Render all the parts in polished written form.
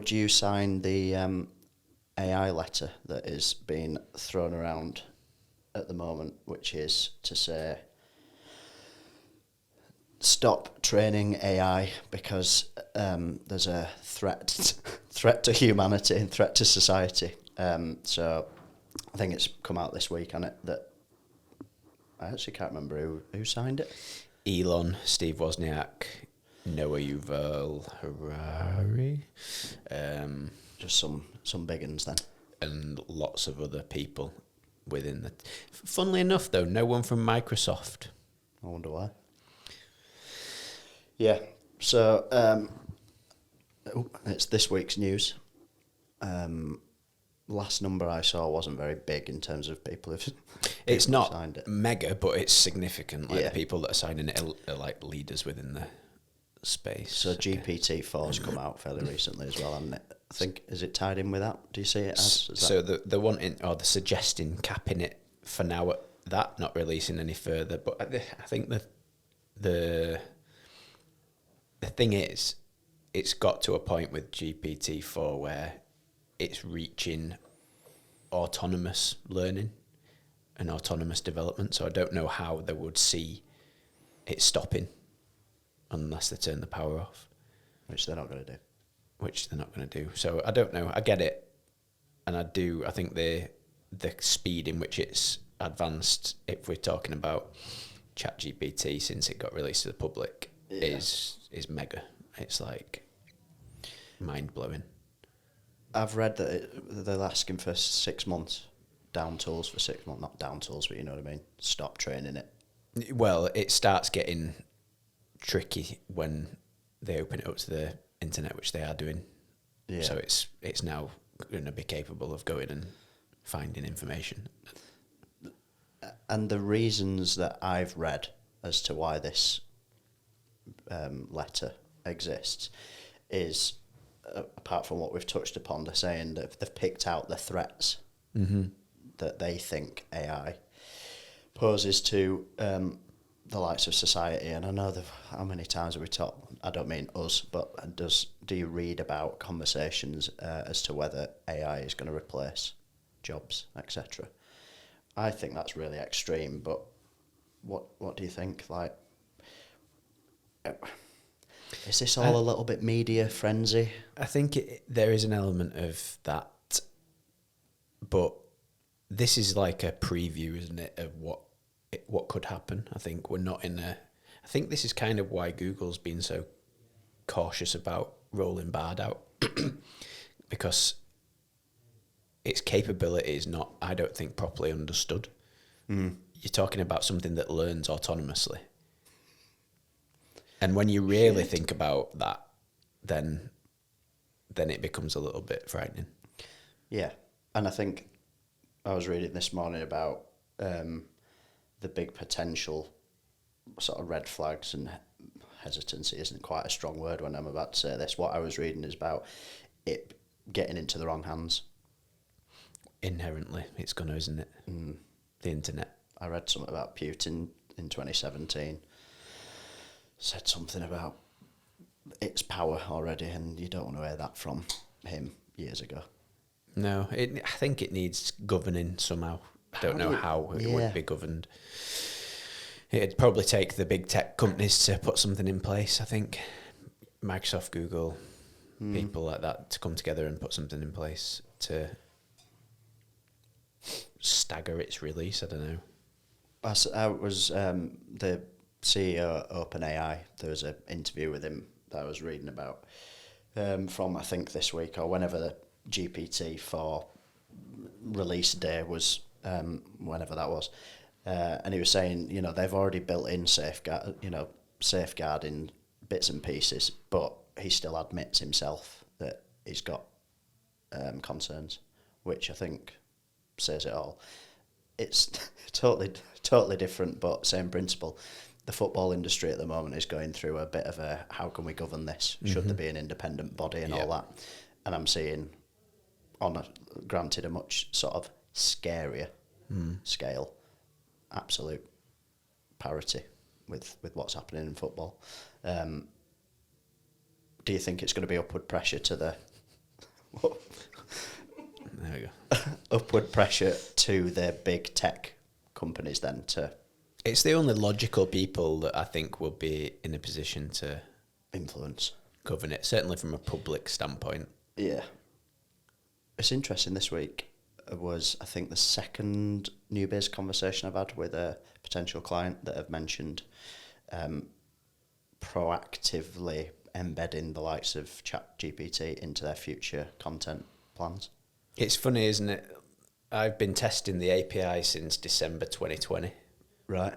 would you sign the AI letter that is being thrown around at the moment, which is to say, stop training AI because there's a threat to humanity and threat to society. So I think it's come out this week on it that I actually can't remember who signed it. Elon, Steve Wozniak, Noah Yuval Harari, just some big uns then, and lots of other people within the. Funnily enough, though, no one from Microsoft. I wonder why. Yeah, so it's this week's news. Last number I saw wasn't very big in terms of people who've. It's not signed it. Mega, but it's significant. Like Yeah. the people that are signing it are like leaders within the space. So GPT-4's come out fairly recently as well, and I think, is it tied in with that? Do you see it as? So they're wanting, or they're suggesting capping it for now at that, not releasing any further. But I think the thing is, it's got to a point with GPT-4 where it's reaching autonomous learning and autonomous development. So I don't know how they would see it stopping unless they turn the power off. Which they're not going to do. So I don't know. I get it. And I think the speed in which it's advanced, if we're talking about ChatGPT since it got released to the public, is mega. It's like mind-blowing. I've read that they're asking for 6 months, down tools for 6 months. Not down tools, but you know what I mean. Stop training it. Well, it starts getting tricky when they open it up to the internet, which they are doing. Yeah. So it's now going to be capable of going and finding information. And the reasons that I've read as to why this letter exists is, apart from what we've touched upon, they're saying that they've picked out the threats that they think AI poses to the likes of society. And I know how many times have we talked, I don't mean us, but do you read about conversations as to whether AI is going to replace jobs, etc.? I think that's really extreme, but what do you think? Like, is this all a little bit media frenzy? I think there is an element of that, but this is like a preview, isn't it, of what could happen. I think we're not in a. I think this is kind of why Google's been so cautious about rolling Bard out, because its capability is not, I don't think, properly understood. You're talking about something that learns autonomously. And when you really think about that, then it becomes a little bit frightening. Yeah. And I think I was reading this morning about the big potential sort of red flags, and hesitancy isn't quite a strong word when I'm about to say this. What I was reading is about it getting into the wrong hands. Inherently, it's gonna, isn't it? The internet. I read something about Putin in 2017. Said something about its power already, and you don't want to hear that from him years ago. No, I think it needs governing somehow. I don't know how it would be governed. It'd probably take the big tech companies to put something in place. I think Microsoft, Google, people like that to come together and put something in place to stagger its release. I don't know. I was the CEO of OpenAI. There was an interview with him that I was reading about from, I think, this week or whenever the GPT-4 release day was, whenever that was. And he was saying, they've already built in safeguarding bits and pieces, but he still admits himself that he's got concerns, which I think says it all. It's totally different, but same principle. The football industry at the moment is going through a bit of a, how can we govern this? Should there be an independent body and all that? And I'm seeing, granted a much sort of scarier scale, absolute parity with what's happening in football. Do you think it's going to be upward pressure to the There we go. Upward pressure to the big tech companies then to It's the only logical people that I think will be in a position to influence. govern it, certainly from a public standpoint. Yeah. It's interesting, this week was, I think, the second New Biz conversation I've had with a potential client that have mentioned proactively embedding the likes of ChatGPT into their future content plans. It's funny, isn't it? I've been testing the API since December 2020. Right.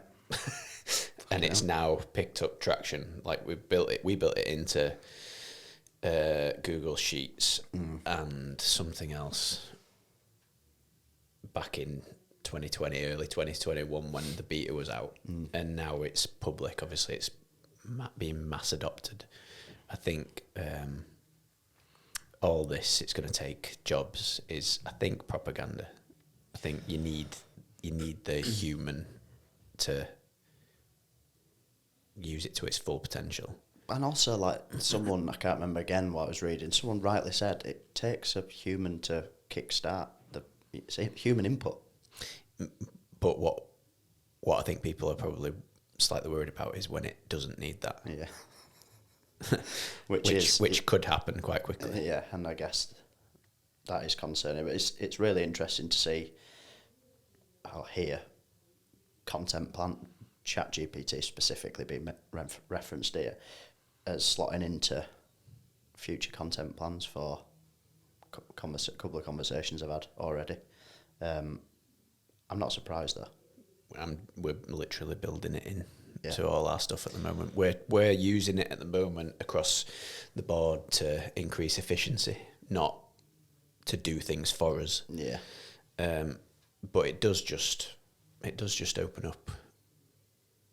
And it's now picked up traction. Like we built it into Google Sheets and something else back in 2020, early 2021 when the beta was out. And now it's public. Obviously, it's being mass adopted. I think all this it's going to take jobs is, I think, propaganda. I think you need the human to use it to its full potential. And also, like, someone, I can't remember again what I was reading, someone rightly said it takes a human to kickstart it's human input. But what I think people are probably slightly worried about is when it doesn't need that. Yeah. which could happen quite quickly. Yeah, and I guess that is concerning. But it's really interesting to see or hear content plan ChatGPT specifically being referenced here as slotting into future content plans for couple of conversations I've had already. I'm not surprised though. We're literally building it in Yeah. to all our stuff at the moment. We're using it at the moment across the board to increase efficiency, not to do things for us. Yeah. But it does just open up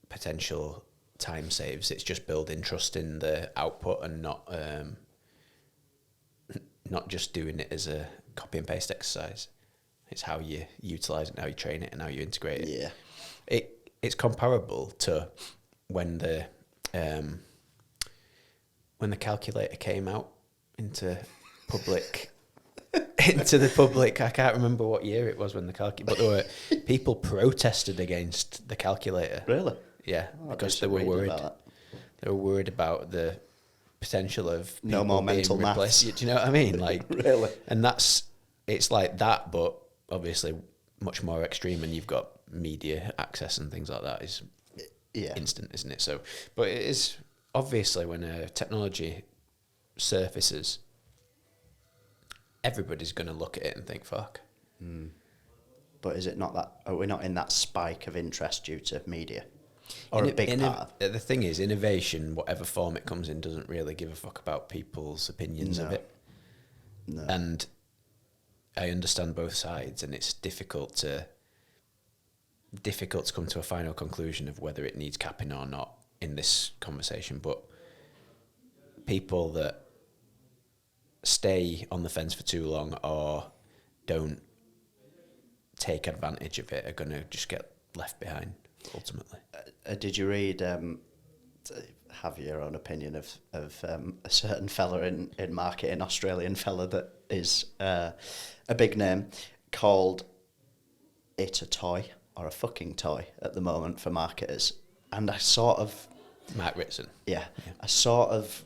potential time saves. It's just building trust in the output and not just doing it as a copy and paste exercise. It's how you utilise it, and how you train it, and how you integrate it. Yeah. It's comparable to when the calculator came out into public. Into the public, I can't remember what year it was when the calculator, but there were people protested against the calculator. Really? Yeah, Oh, because they were worried. They were worried about the potential of no more mental maths. Do you know what I mean? Like, really? And it's like that, but obviously much more extreme. And you've got media access and things like that is instant, isn't it? So, but it is obviously when a technology surfaces, everybody's going to look at it and think, "Fuck." But is it not that? Are we not in that spike of interest due to media? Or a big part? The thing is, innovation, whatever form it comes in, doesn't really give a fuck about people's opinions of it. No. And I understand both sides, and it's difficult to come to a final conclusion of whether it needs capping or not in this conversation. But people that stay on the fence for too long or don't take advantage of it are going to just get left behind ultimately. Did you read, have your own opinion of a certain fella in marketing, Australian fella that is a big name, called it a toy or a fucking toy at the moment for marketers? And I sort of... Matt Ritson. Yeah. I sort of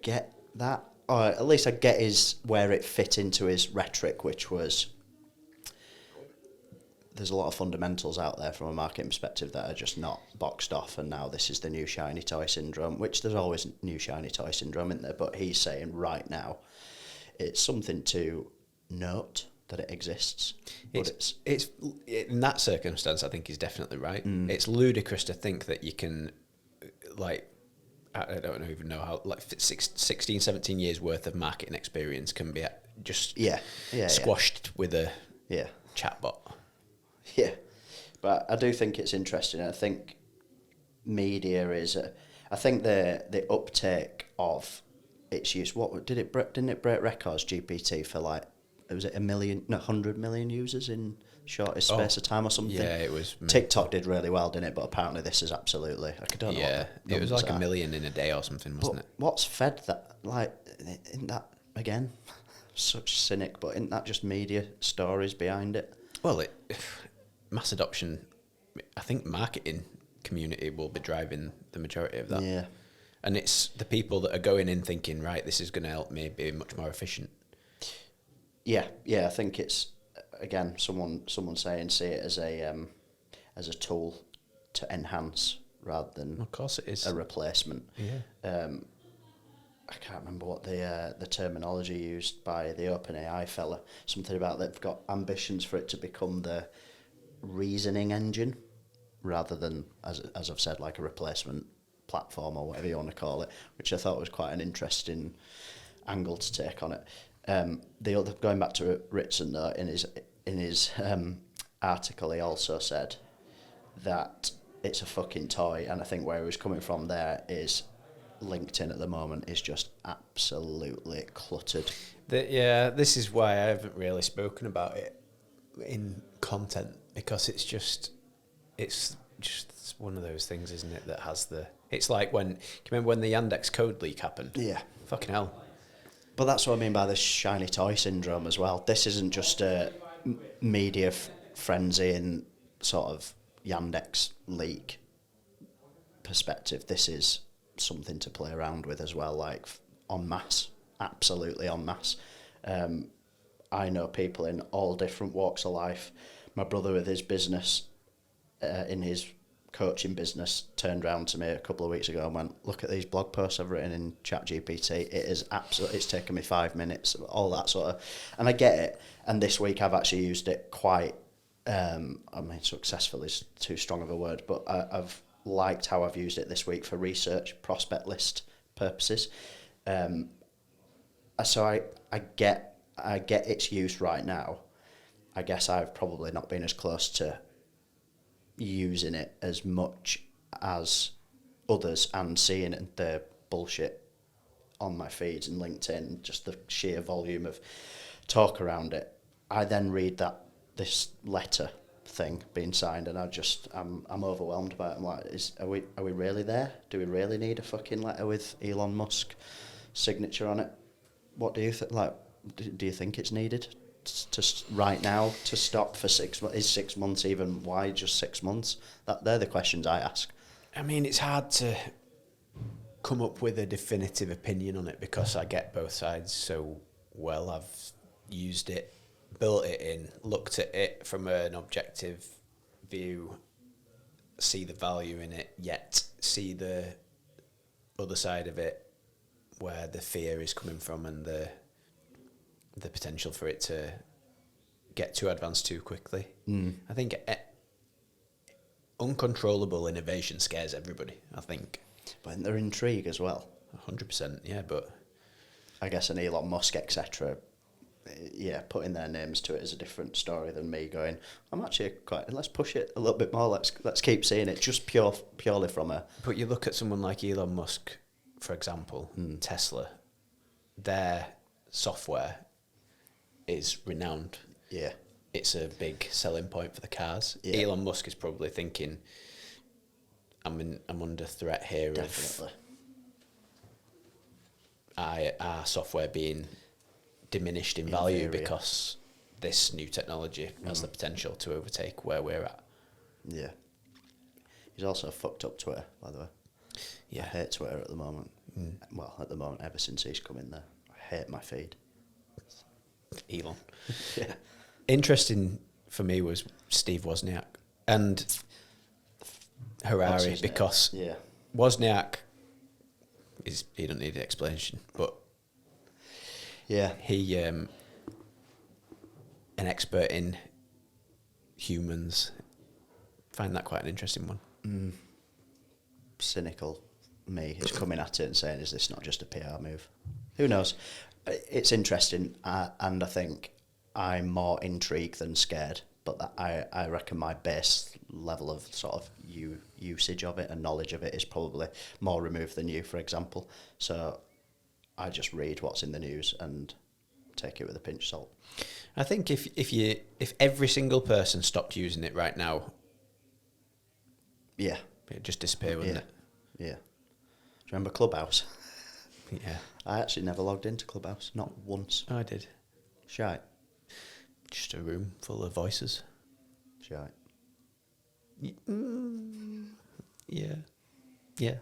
get that, or at least I get where it fit into his rhetoric, which was... There's a lot of fundamentals out there from a marketing perspective that are just not boxed off, and now this is the new shiny toy syndrome, which there's always new shiny toy syndrome in there, but he's saying right now it's something to note that it exists. But it's in that circumstance, I think he's definitely right. It's ludicrous to think that you can, like, I don't even know how, like 16, 17 years worth of marketing experience can be just squashed with a chatbot. Yeah, but I do think it's interesting. I think media is I think the uptake of its use. Didn't it break records, GPT, for like, was it 100 million users in shortest space of time or something? Yeah, it was. TikTok did really well, didn't it? But apparently this is absolutely, I don't know. Yeah, it was like 1 million in a day or something, wasn't it? What's fed that? Like, in that, again, such cynic, but isn't that just media stories behind it? Well, mass adoption, I think marketing community will be driving the majority of that. Yeah. And it's the people that are going in thinking, right, this is going to help me be much more efficient. Yeah, I think it's, again, someone saying see it as a tool to enhance rather than Of course it is a replacement. Yeah. I can't remember what the terminology used by the OpenAI fella. Something about they've got ambitions for it to become the reasoning engine rather than, as I've said, like a replacement platform or whatever you want to call it, which I thought was quite an interesting angle to take on it. The other, going back to Ritson though, in his article, he also said that it's a fucking toy, and I think where he was coming from there is LinkedIn at the moment is just absolutely cluttered. This is why I haven't really spoken about it in content, because it's just one of those things, isn't it, that has the... It's like when... Do you remember when the Yandex code leak happened? Yeah. Fucking hell. But that's what I mean by this shiny toy syndrome as well. This isn't just a media frenzy in sort of Yandex leak perspective. This is something to play around with as well, like en masse, absolutely en masse. I know people in all different walks of life. My brother with his business, in his coaching business, turned around to me a couple of weeks ago and went, look at these blog posts I've written in ChatGPT. It is absolutely, it's taken me 5 minutes, all that sort of, and I get it. And this week I've actually used it quite, I mean, successful is too strong of a word, but I've liked how I've used it this week for research, prospect list purposes. So I get its use right now. I guess I've probably not been as close to using it as much as others and seeing the bullshit on my feeds and LinkedIn, just the sheer volume of talk around it. I then read this letter thing being signed, and I'm overwhelmed by it. I'm like, are we really there? Do we really need a fucking letter with Elon Musk signature on it? What do you think? Like, do you think it's needed to right now to stop for 6 months? Is 6 months even? Why just 6 months? They're the questions I ask. I mean, it's hard to come up with a definitive opinion on it because I get both sides so well. I've used it, built it in, looked at it from an objective view, see the value in it, yet see the other side of it where the fear is coming from and the potential for it to get too advanced too quickly. I think uncontrollable innovation scares everybody, I think. But they're intrigue as well. 100%, yeah, but... I guess an Elon Musk, etc., yeah, putting their names to it is a different story than me going, I'm actually quite... Let's push it a little bit more. Let's keep seeing it just purely from a... But you look at someone like Elon Musk, for example, Tesla, their software is renowned. Yeah. It's a big selling point for the cars. Yeah. Elon Musk is probably thinking, I'm under threat here. Definitely. Of our software being diminished in value because this new technology has the potential to overtake where we're at. Yeah. He's also fucked up Twitter, by the way. Yeah. I hate Twitter at the moment. Well, at the moment, ever since he's come in there. I hate my feed. Elon. Yeah. Interesting for me was Steve Wozniak and Harari, because Wozniak he don't need an explanation, but he an expert in humans. Find that quite an interesting one. Cynical me is coming at it and saying, is this not just a PR move? Who knows? It's interesting, and I think I'm more intrigued than scared, but that I reckon my base level of sort of usage of it and knowledge of it is probably more removed than you, for example. So I just read what's in the news and take it with a pinch of salt. I think if every single person stopped using it right now, it'd just disappear, wouldn't it? Yeah. Do you remember Clubhouse? Yeah, I actually never logged into Clubhouse, not once. I did. Shite. Just a room full of voices. Shite. Yeah. Yeah.